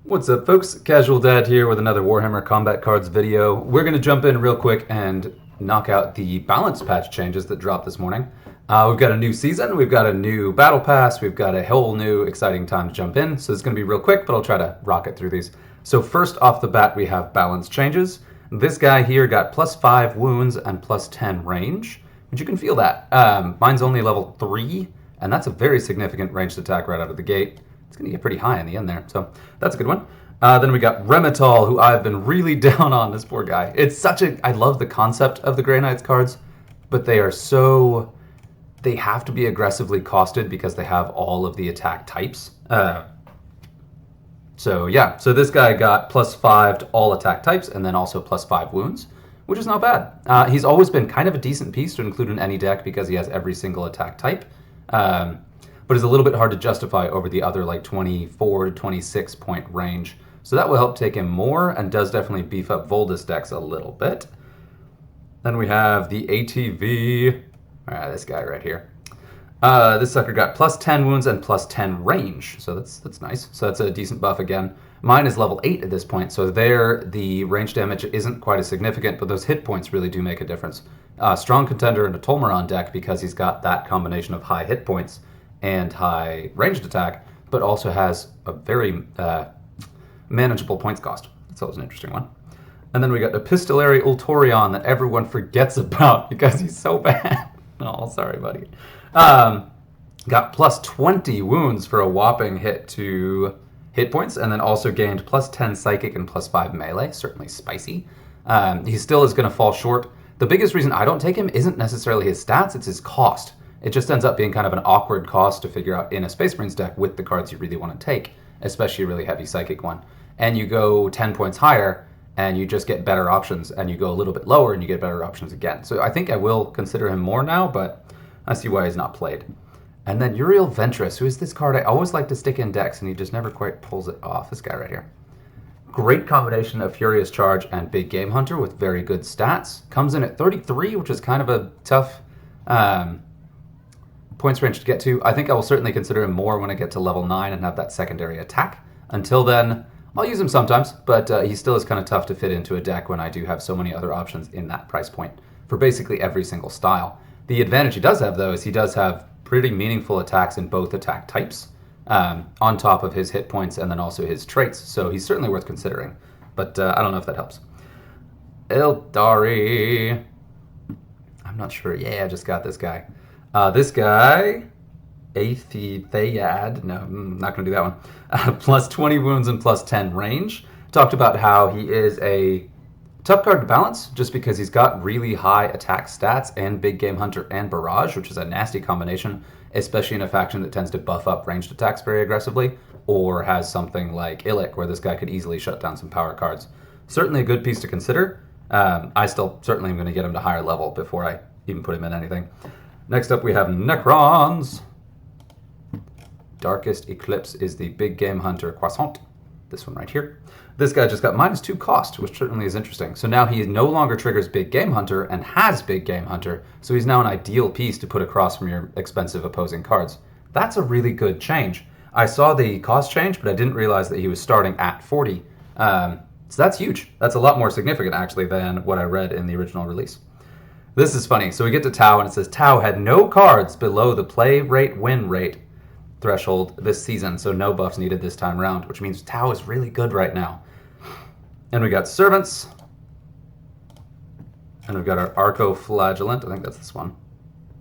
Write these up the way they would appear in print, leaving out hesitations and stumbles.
What's up, folks? Casual Dad here with another Warhammer Combat Cards video. We're going to jump in real quick and knock out the balance patch changes that dropped this morning. We've got a new season, we've got a new battle pass, we've got a whole new exciting time to jump in, so it's going to be real quick, but I'll try to rocket through these. So first off the bat, we have balance changes. This guy here got plus 5 wounds and plus 10 range, but you can feel that. Mine's only level 3, and that's a very significant ranged attack right out of the gate. It's going to get pretty high in the end there, so that's a good one. Then we got Remitol, who I've been really down on, this poor guy. It's such a... I love the concept of the Grey Knights cards, but they are so... They have to be aggressively costed because they have all of the attack types. So this guy got plus 5 to all attack types, and then also plus 5 wounds, which is not bad. He's always been kind of a decent piece to include in any deck because he has every single attack type. But is a little bit hard to justify over the other like 24 to 26 point range. So that will help take him more and does definitely beef up Voldus decks a little bit. Then we have the ATV, this guy right here. This sucker got plus 10 wounds and plus 10 range, so that's nice. So that's a decent buff again. Mine is level 8 at this point, so there the range damage isn't quite as significant, but those hit points really do make a difference. Strong contender in a Tolmaron deck because he's got that combination of high hit points and high ranged attack, but also has a very manageable points cost. That's always an interesting one. And then we got Epistolary Ultorion that everyone forgets about because he's so bad. Oh, sorry, buddy. Got plus 20 wounds for a whopping hit to hit points, and then also gained plus 10 psychic and plus 5 melee. Certainly spicy. He still is going to fall short. The biggest reason I don't take him isn't necessarily his stats, it's his cost. It just ends up being kind of an awkward cost to figure out in a Space Marines deck with the cards you really want to take, especially a really heavy psychic one. And you go 10 points higher, and you just get better options, and you go a little bit lower, and you get better options again. So I think I will consider him more now, but I see why he's not played. And then Uriel Ventress, who is this card I always like to stick in decks, and he just never quite pulls it off. This guy right here. Great combination of Furious Charge and Big Game Hunter with very good stats. Comes in at 33, which is kind of a tough points range to get to. I think I will certainly consider him more when I get to level 9 and have that secondary attack. Until then, I'll use him sometimes, but he still is kind of tough to fit into a deck when I do have so many other options in that price point for basically every single style. The advantage he does have, though, is he does have pretty meaningful attacks in both attack types, on top of his hit points and then also his traits, so he's certainly worth considering. But I don't know if that helps. Eldari. I'm not sure. Yeah, I just got this guy. This guy, Aetheyad, no, I'm not going to do that one. Plus 20 wounds and plus 10 range. Talked about how he is a tough card to balance just because he's got really high attack stats and Big Game Hunter and Barrage, which is a nasty combination, especially in a faction that tends to buff up ranged attacks very aggressively, or has something like Illic, where this guy could easily shut down some power cards. Certainly a good piece to consider. I still certainly am going to get him to higher level before I even put him in anything. Next up we have Necrons. Darkest Eclipse is the Big Game Hunter Croissant. This one right here. This guy just got -2 cost, which certainly is interesting. So now he no longer triggers Big Game Hunter and has Big Game Hunter, so he's now an ideal piece to put across from your expensive opposing cards. That's a really good change. I saw the cost change, but I didn't realize that he was starting at 40. So that's huge. That's a lot more significant, actually, than what I read in the original release. This is funny. So we get to Tau, and it says Tau had no cards below the play rate win rate threshold this season, so no buffs needed this time around, which means Tau is really good right now. And we got Servants. And we've got our Arco-Flagellant. I think that's this one.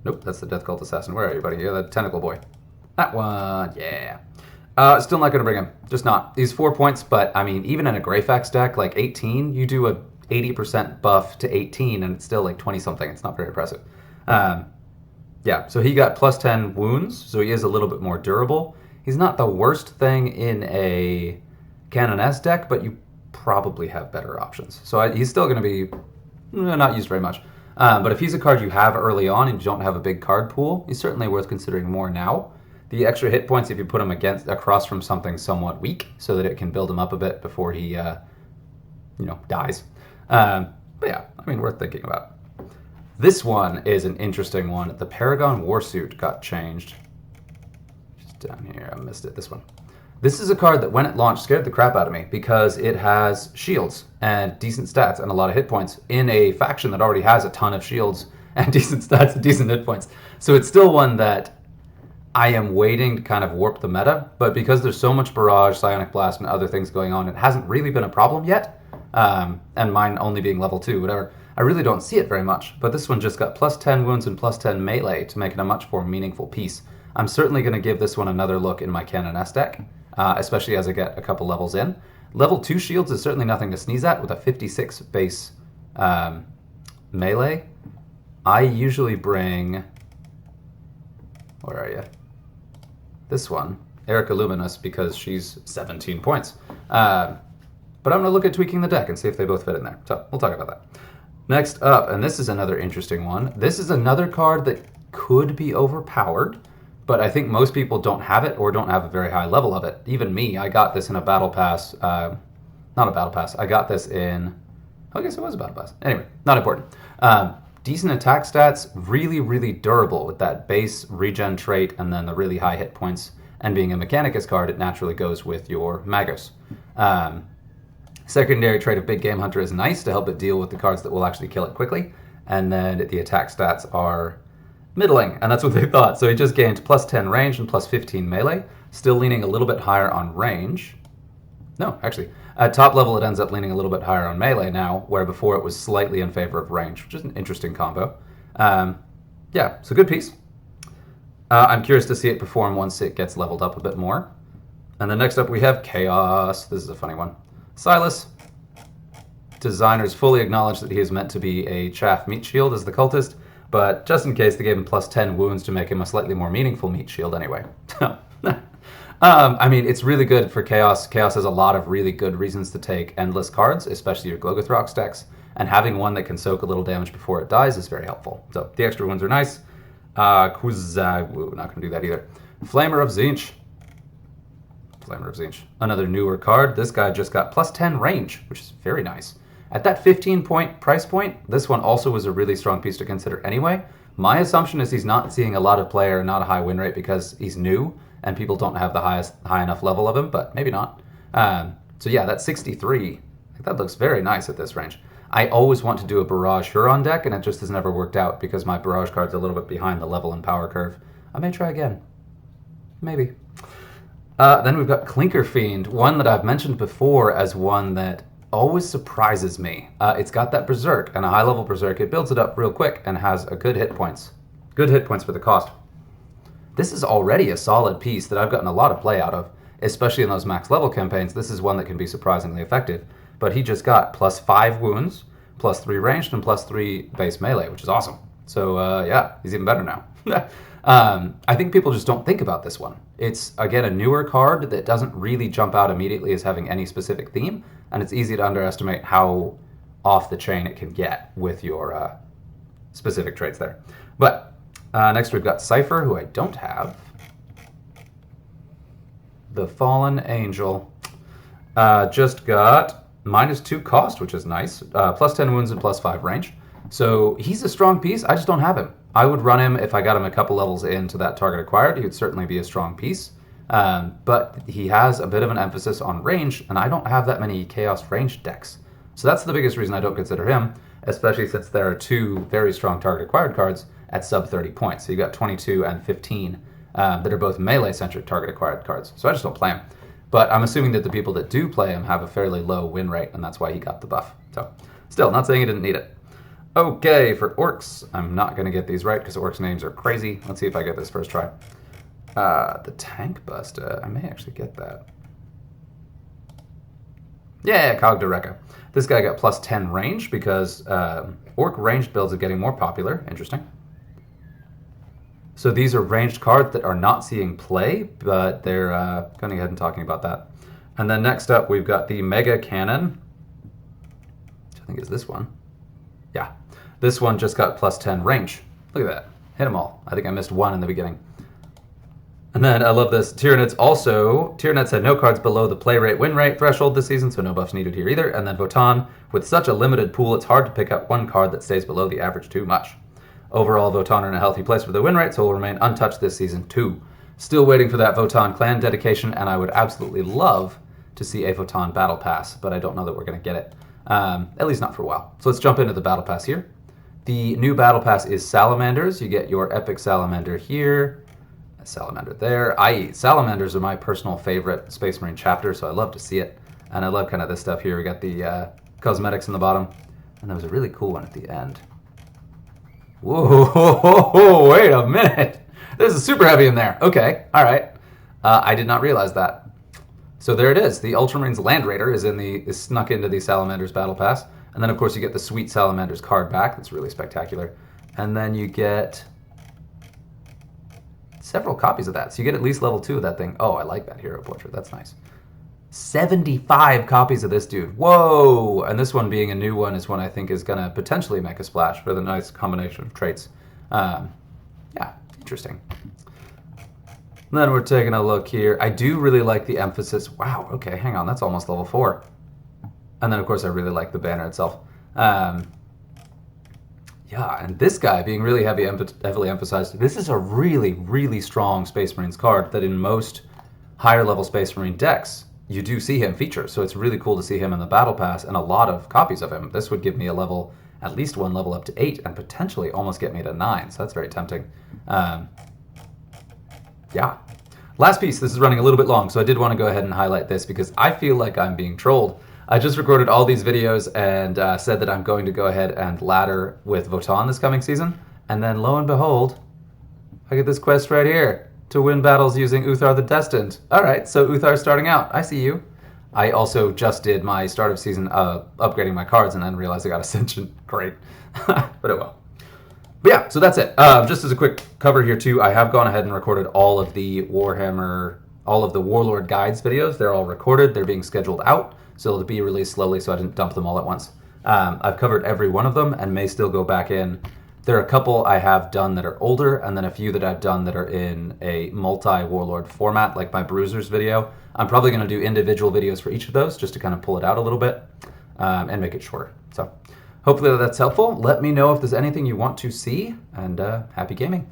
Nope, that's the Death Cult Assassin. Where are you, buddy? You're the Tentacle Boy. That one, yeah. Still not going to bring him. Just not. He's 4 points, but, I mean, even in a Greyfax deck, like 18, you do a 80% buff to 18, and it's still like 20-something. It's not very impressive. Yeah, so he got plus 10 wounds, so he is a little bit more durable. He's not the worst thing in a Canoness deck, but you probably have better options. So he's still going to be not used very much. But if he's a card you have early on and you don't have a big card pool, he's certainly worth considering more now. The extra hit points if you put him across from something somewhat weak, so that it can build him up a bit before he, dies. But yeah, I mean, worth thinking about. This one is an interesting one. The Paragon Warsuit got changed. Just down here, I missed it. This one. This is a card that when it launched scared the crap out of me because it has shields and decent stats and a lot of hit points in a faction that already has a ton of shields and decent stats and decent hit points. So it's still one that I am waiting to kind of warp the meta, but because there's so much Barrage, Psionic Blast, and other things going on, it hasn't really been a problem yet. And mine only being level 2, whatever. I really don't see it very much, but this one just got plus 10 wounds and plus 10 melee to make it a much more meaningful piece. I'm certainly going to give this one another look in my Cannon S deck, especially as I get a couple levels in. Level 2 shields is certainly nothing to sneeze at with a 56 base melee. I usually bring... Where are you? This one, Erica Luminous, because she's 17 points. But I'm going to look at tweaking the deck and see if they both fit in there. So we'll talk about that. Next up, and this is another interesting one. This is another card that could be overpowered, but I think most people don't have it or don't have a very high level of it. Even me, I got this in a Battle Pass. Not a Battle Pass. I got this in... I guess it was a Battle Pass. Anyway, not important. Decent attack stats, really, really durable with that base regen trait and then the really high hit points. And being a Mechanicus card, it naturally goes with your Magus. Secondary trait of Big Game Hunter is nice to help it deal with the cards that will actually kill it quickly. And then the attack stats are middling, and that's what they thought. So he just gained plus 10 range and plus 15 melee, still leaning a little bit higher on range. No, actually, at top level it ends up leaning a little bit higher on melee now, where before it was slightly in favor of range, which is an interesting combo. Yeah, so good piece. I'm curious to see it perform once it gets leveled up a bit more. And then next up we have Chaos. This is a funny one. Silas. Designers fully acknowledge that he is meant to be a chaff meat shield as the cultist, but just in case they gave him plus 10 wounds to make him a slightly more meaningful meat shield anyway. I mean, it's really good for Chaos. Chaos has a lot of really good reasons to take endless cards, especially your Glogothrox decks, and having one that can soak a little damage before it dies is very helpful. So the extra ones are nice. Kuzawu, not going to do that either. Flamer of Tzeentch. Flamer of Tzeentch. Another newer card. This guy just got plus 10 range, which is very nice. At that 15-point price point, this one also was a really strong piece to consider anyway. My assumption is he's not seeing a lot of play or not a high win rate because he's new and people don't have the high enough level of him, but maybe not. So yeah, that 63, I think that looks very nice at this range. I always want to do a Barrage Huron deck, and it just has never worked out because my Barrage card's a little bit behind the level and power curve. I may try again. Maybe. Then we've got Clinker Fiend, one that I've mentioned before as one that always surprises me. It's got that Berserk, and a high-level Berserk. It builds it up real quick and has a good hit points. Good hit points for the cost. This is already a solid piece that I've gotten a lot of play out of, especially in those max level campaigns. This is one that can be surprisingly effective. But he just got plus 5 wounds, plus 3 ranged, and plus 3 base melee, which is awesome. So yeah, he's even better now. I think people just don't think about this one. It's, again, a newer card that doesn't really jump out immediately as having any specific theme, and it's easy to underestimate how off the chain it can get with your specific traits there. But next we've got Cypher, who I don't have. The Fallen Angel just got -2 cost, which is nice. Plus 10 wounds and plus 5 range. So he's a strong piece. I just don't have him. I would run him if I got him a couple levels into that target acquired. He would certainly be a strong piece. But he has a bit of an emphasis on range, and I don't have that many Chaos range decks. So that's the biggest reason I don't consider him, especially since there are 2 very strong target acquired cards at sub 30 points. So you got 22 and 15 that are both melee-centric target acquired cards. So I just don't play him. But I'm assuming that the people that do play him have a fairly low win rate, and that's why he got the buff. So still, not saying he didn't need it. Okay, for Orcs, I'm not going to get these right because Orcs' names are crazy. Let's see if I get this first try. The Tank Buster, I may actually get that. Yeah, Cogdereka. This guy got plus 10 range because Orc ranged builds are getting more popular. Interesting. So these are ranged cards that are not seeing play, but they're going ahead and talking about that. And then next up, we've got the Mega Cannon, which I think is this one. Yeah, this one just got plus 10 range. Look at that. Hit them all. I think I missed one in the beginning. And then I love this. Tyranids had no cards below the play rate win rate threshold this season, so no buffs needed here either. And then Votann, with such a limited pool, it's hard to pick up one card that stays below the average too much. Overall, Votann are in a healthy place for the win rate, so will remain untouched this season too. Still waiting for that Votann clan dedication, and I would absolutely love to see a Votann Battle Pass, but I don't know that we're going to get it, at least not for a while. So let's jump into the Battle Pass here. The new Battle Pass is Salamanders. You get your Epic Salamander here, a Salamander there. Salamanders are my personal favorite Space Marine chapter, so I love to see it. And I love kind of this stuff here. We got the cosmetics in the bottom, and there was a really cool one at the end. Whoa, wait a minute. There's a super heavy in there. Okay, all right. I did not realize that. So there it is. The Ultramarines Land Raider is snuck into the Salamanders Battle Pass. And then, of course, you get the sweet Salamanders card back. That's really spectacular. And then you get several copies of that. So you get at least level 2 of that thing. Oh, I like that hero portrait. That's nice. 75 copies of this dude. Whoa! And this one being a new one is one I think is going to potentially make a splash for the nice combination of traits. Yeah, interesting. Then we're taking a look here. I do really like the emphasis. Wow, okay, hang on. That's almost level 4. And then, of course, I really like the banner itself. Yeah, and this guy being really heavily emphasized. This is a really, really strong Space Marines card that in most higher-level Space Marine decks, you do see him feature. So it's really cool to see him in the Battle Pass and a lot of copies of him. This would give me a level, at least one level up to 8, and potentially almost get me to 9. So that's very tempting. Yeah. Last piece. This is running a little bit long, so I did want to go ahead and highlight this because I feel like I'm being trolled. I just recorded all these videos and said that I'm going to go ahead and ladder with Votann this coming season. And then lo and behold, I get this quest right here to win battles using Uthar the Destined. All right, so Uthar's starting out. I see you. I also just did my start of season upgrading my cards and then realized I got Ascension. Great. But it will. But yeah, so that's it. Just as a quick cover here too, I have gone ahead and recorded all of the Warhammer, all of the Warlord guides videos. They're all recorded. They're being scheduled out. So it'll be released slowly, so I didn't dump them all at once. I've covered every one of them and may still go back in. There are a couple I have done that are older, and then a few that I've done that are in a multi-Warlord format, like my Bruisers video. I'm probably going to do individual videos for each of those, just to kind of pull it out a little bit and make it shorter. So hopefully that's helpful. Let me know if there's anything you want to see, and happy gaming.